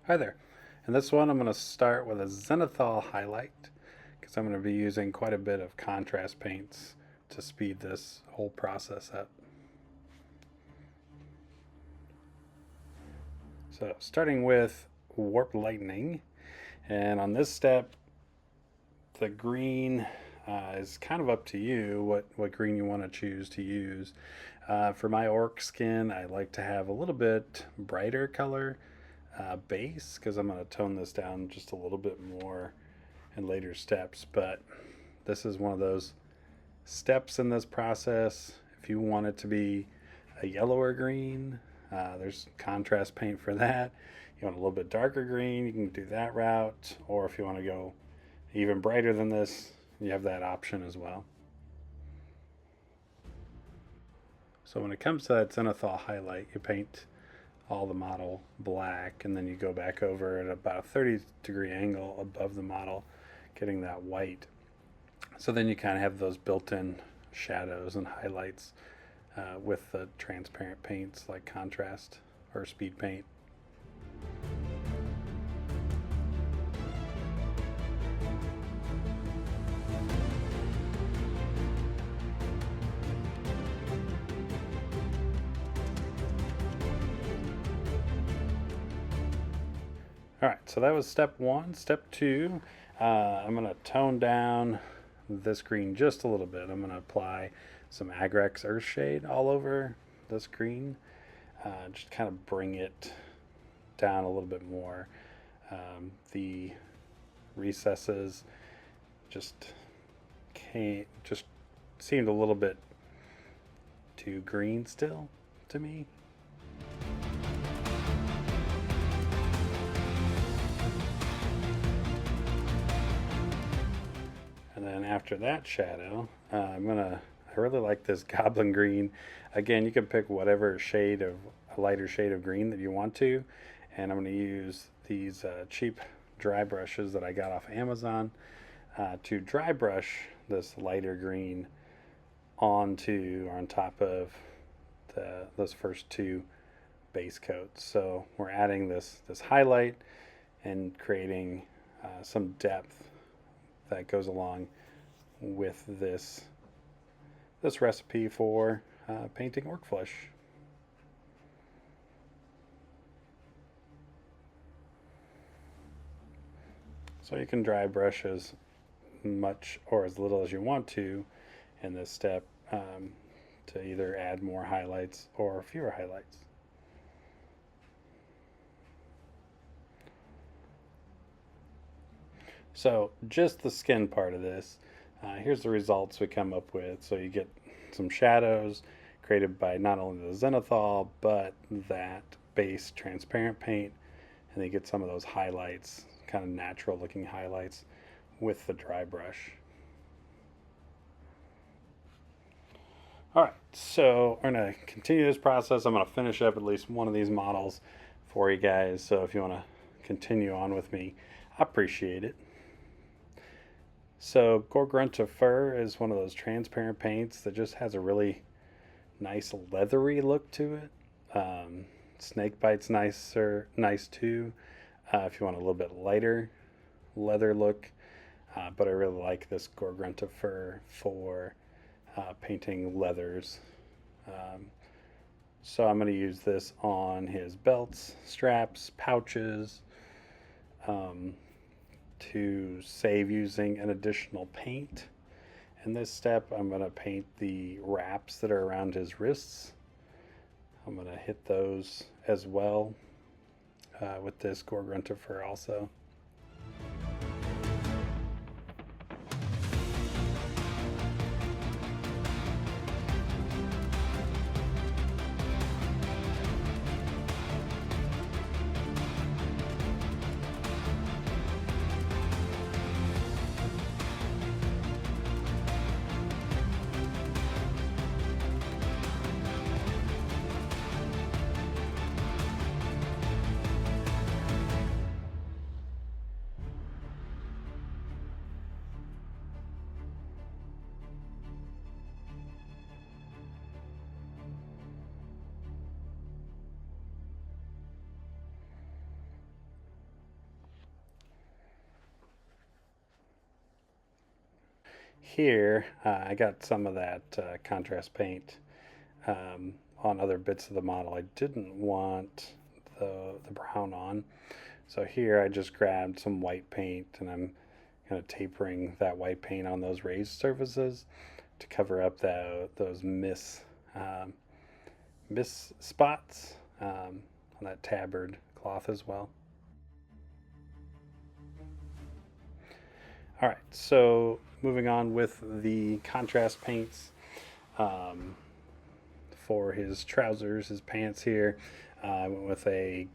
Hi there. In this one, I'm going to start with a zenithal highlight because I'm going to be using quite a bit of contrast paints to speed this whole process up. So starting with Warp Lightning, and on this step, the green is kind of up to you what green you want to choose to use. For my orc skin, I like to have a little bit brighter color base because I'm going to tone this down just a little bit more in later steps, but this is one of those steps in this process. If you want it to be a yellower green, there's contrast paint for that. You want a little bit darker green, you can do that route, or if you want to go even brighter than this, you have that option as well. So when it comes to that zenithal highlight, you paint all the model black, and then you go back over at about a 30-degree angle above the model, getting that white. So then you kind of have those built-in shadows and highlights with the transparent paints like contrast or speed paint. All right, so that was step one. Step two, I'm going to tone down this green just a little bit. I'm going to apply some Agrex Earthshade all over this green, just kind of bring it down a little bit more. The recesses just seemed a little bit too green still to me. And then after that shadow, I really like this goblin green. Again, you can pick whatever shade of a lighter shade of green that you want to. And I'm going to use these cheap dry brushes that I got off Amazon to dry brush this lighter green on top of those first two base coats. So we're adding this highlight and creating some depth that goes along with this recipe for painting orc flesh. So you can dry brush as much or as little as you want to in this step to either add more highlights or fewer highlights. So just the skin part of this, here's the results we come up with. So you get some shadows created by not only the zenithal, but that base transparent paint, and then you get some of those highlights, kind of natural looking highlights with the dry brush. All right, so we're gonna continue this process. I'm gonna finish up at least one of these models for you guys. So if you wanna continue on with me, I appreciate it. So Gorgrunt of Fur is one of those transparent paints that just has a really nice leathery look to it. Snakebite's nice too, if you want a little bit lighter leather look. But I really like this Gorgrunt of Fur for painting leathers. So I'm going to use this on his belts, straps, pouches, to save using an additional paint. In this step, I'm going to paint the wraps that are around his wrists. I'm going to hit those as well with this Gorgrunt of Fur also. here, I got some of that contrast paint on other bits of the model. I didn't want the brown on. So here I just grabbed some white paint and I'm kind of tapering that white paint on those raised surfaces to cover up those miss spots on that tabard cloth as well. All right, so moving on with the contrast paints for his trousers, his pants here. I went with the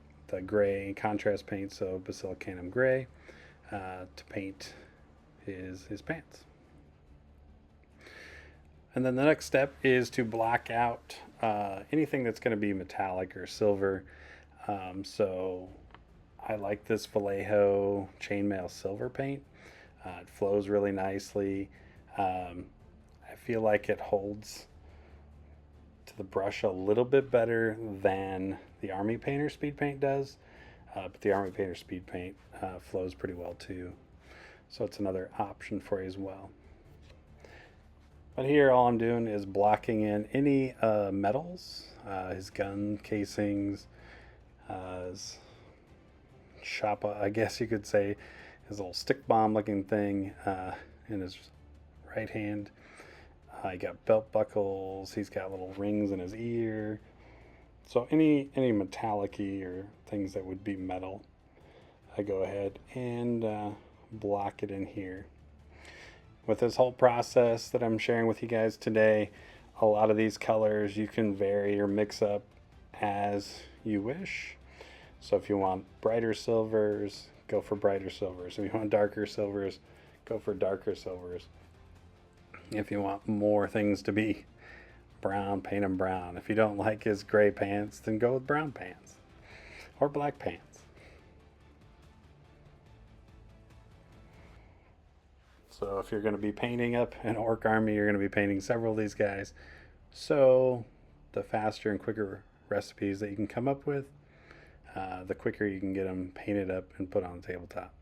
gray contrast paint, so basilicanum gray, to paint his pants. And then the next step is to block out anything that's going to be metallic or silver. So I like this Vallejo chainmail silver paint. It flows really nicely. I feel like it holds to the brush a little bit better than the Army Painter Speed Paint does, but the Army Painter Speed Paint flows pretty well too. So it's another option for you as well. But here all I'm doing is blocking in any metals, his gun casings, his choppa, I guess you could say, his little stick bomb looking thing in his right hand. He got belt buckles, he's got little rings in his ear. So any metallic-y or things that would be metal, I go ahead and block it in here. With this whole process that I'm sharing with you guys today, a lot of these colors you can vary or mix up as you wish. So if you want brighter silvers, go for brighter silvers. If you want darker silvers, go for darker silvers. If you want more things to be brown, paint them brown. If you don't like his gray pants, then go with brown pants or black pants. So if you're going to be painting up an orc army, you're going to be painting several of these guys. So the faster and quicker recipes that you can come up with, the quicker you can get them painted up and put on the tabletop.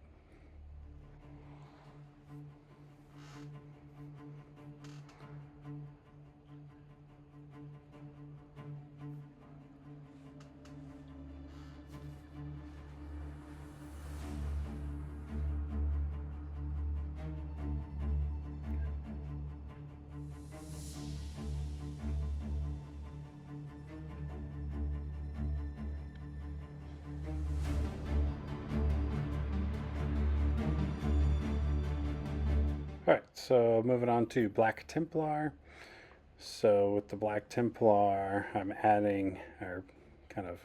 Alright, so moving on to Black Templar. So with the Black Templar, I'm adding, or kind of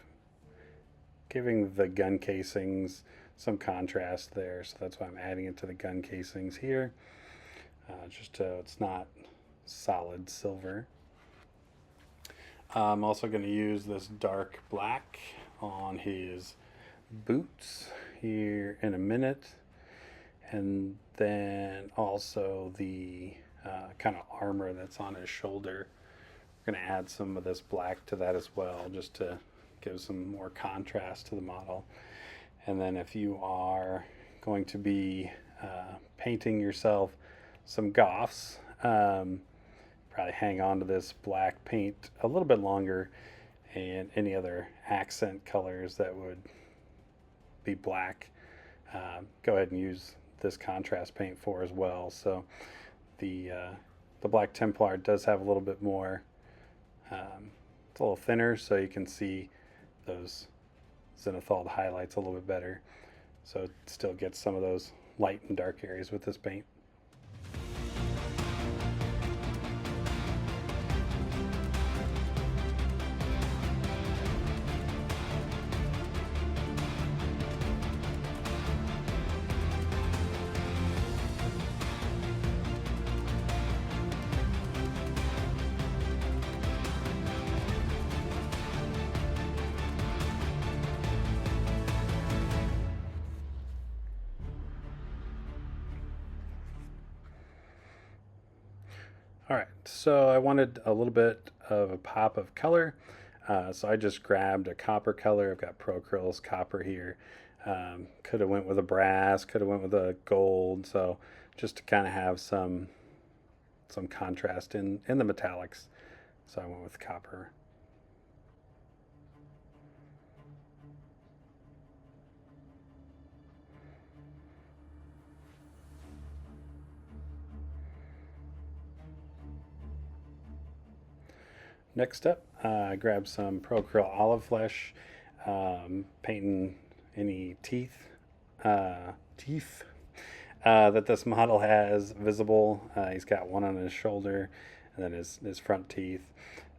giving the gun casings some contrast there. So that's why I'm adding it to the gun casings here. Just so it's not solid silver. I'm also going to use this dark black on his boots here in a minute. And then also the kind of armor that's on his shoulder. We're going to add some of this black to that as well, just to give some more contrast to the model. And then if you are going to be painting yourself some goths, probably hang on to this black paint a little bit longer, and any other accent colors that would be black, go ahead and use this contrast paint for as well. So the Black Templar does have a little bit more, it's a little thinner, so you can see those zenithal highlights a little bit better. So it still gets some of those light and dark areas with this paint. All right, so I wanted a little bit of a pop of color, so I just grabbed a copper color. I've got Acryl's copper here. Could have went with a brass, could have went with a gold, so just to kind of have some some contrast in the metallics. So I went with copper. Next up, I grabbed some Pro Acryl Olive Flesh, painting any teeth that this model has visible. He's got one on his shoulder, and then his front teeth.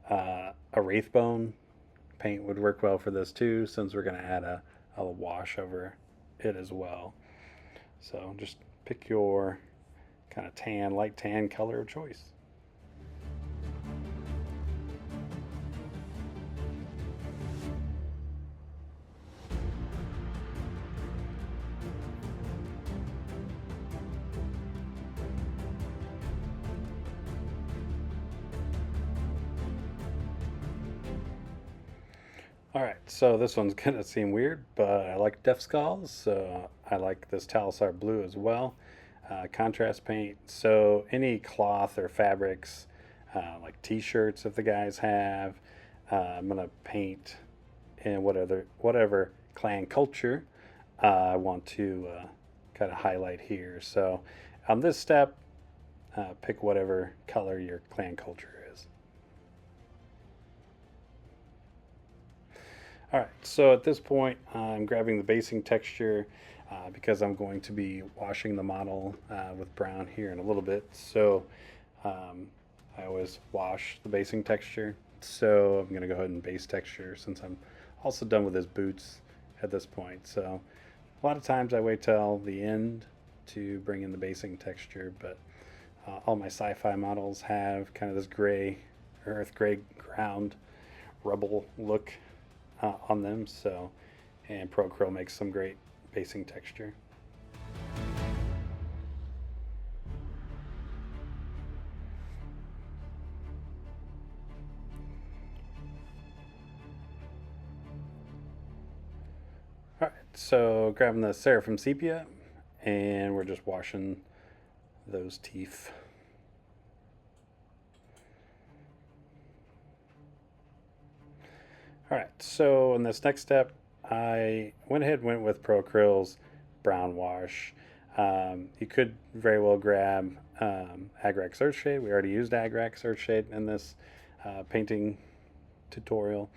A wraith bone paint would work well for this too, since we're going to add a wash over it as well. So just pick your kind of tan, light tan color of choice. Alright, so this one's gonna seem weird, but I like Death Skulls, so I like this Talisar blue as well. Contrast paint, so any cloth or fabrics, like t-shirts if the guys have, I'm gonna paint in whatever clan culture I want to kind of highlight here. So on this step, pick whatever color your clan culture is. All right, so at this point, I'm grabbing the basing texture because I'm going to be washing the model with brown here in a little bit. So I always wash the basing texture. So I'm going to go ahead and base texture since I'm also done with his boots at this point. So a lot of times I wait till the end to bring in the basing texture, but all my sci-fi models have kind of this gray, earth gray ground rubble look on them. So, and Pro Acryl makes some great basing texture. All right, so grabbing the Seraphim Sepia, and we're just washing those teeth. All right, so in this next step, I went with Pro Acryl's brown wash. You could very well grab Agrax Earthshade. We already used Agrax Earthshade in this painting tutorial.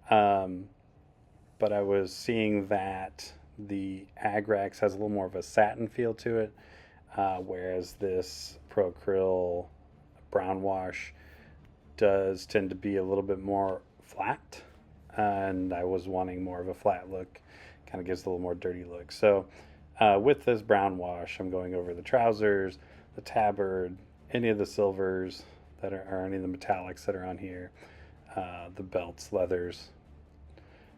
But I was seeing that the Agrax has a little more of a satin feel to it, whereas this Pro Acryl brown wash does tend to be a little bit more flat. And I was wanting more of a flat look, kind of gives a little more dirty look. So with this brown wash, I'm going over the trousers, the tabard, any of the silvers that are, or any of the metallics that are on here, the belts, leathers.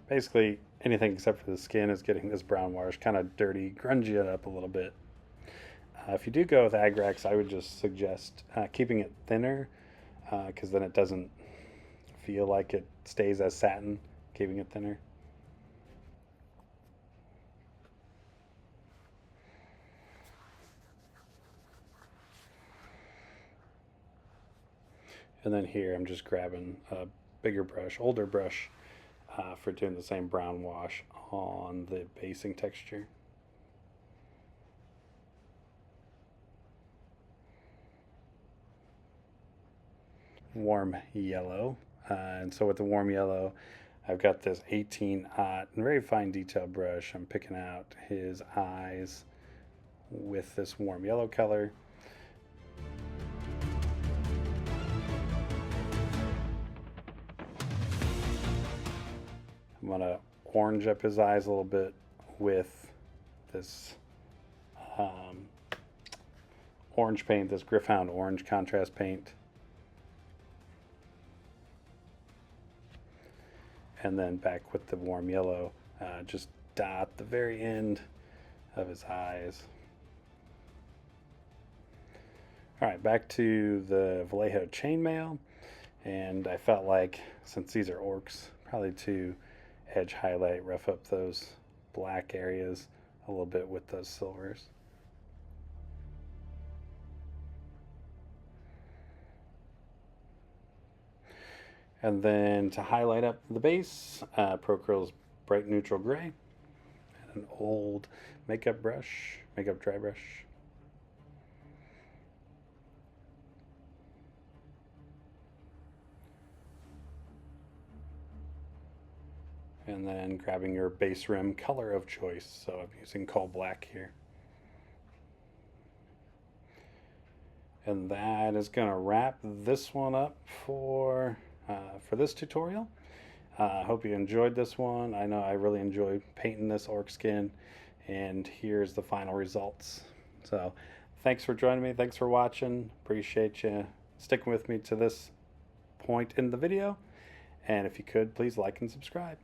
Basically anything except for the skin is getting this brown wash kind of dirty, grungy it up a little bit. If you do go with Agrax, I would just suggest keeping it thinner, because then it doesn't feel like it stays as satin, keeping it thinner. And then here I'm just grabbing a bigger brush, older brush, for doing the same brown wash on the basing texture. Warm yellow. And so with the warm yellow, I've got this 18-aught very fine detail brush. I'm picking out his eyes with this warm yellow color. I'm gonna orange up his eyes a little bit with this orange paint, this Gryph-hound orange contrast paint. And then back with the warm yellow, just dot the very end of his eyes. All right, back to the Vallejo chainmail, and I felt like, since these are orcs, probably to edge highlight, rough up those black areas a little bit with those silvers. And then to highlight up the base, Acryl's bright neutral gray, and an old makeup dry brush. And then grabbing your base rim color of choice. So I'm using coal black here. And that is going to wrap this one up for this tutorial. I hope you enjoyed this one. I know I really enjoyed painting this orc skin, and here's the final results. So thanks for joining me. Thanks for watching. Appreciate you sticking with me to this point in the video. And if you could, please like and subscribe.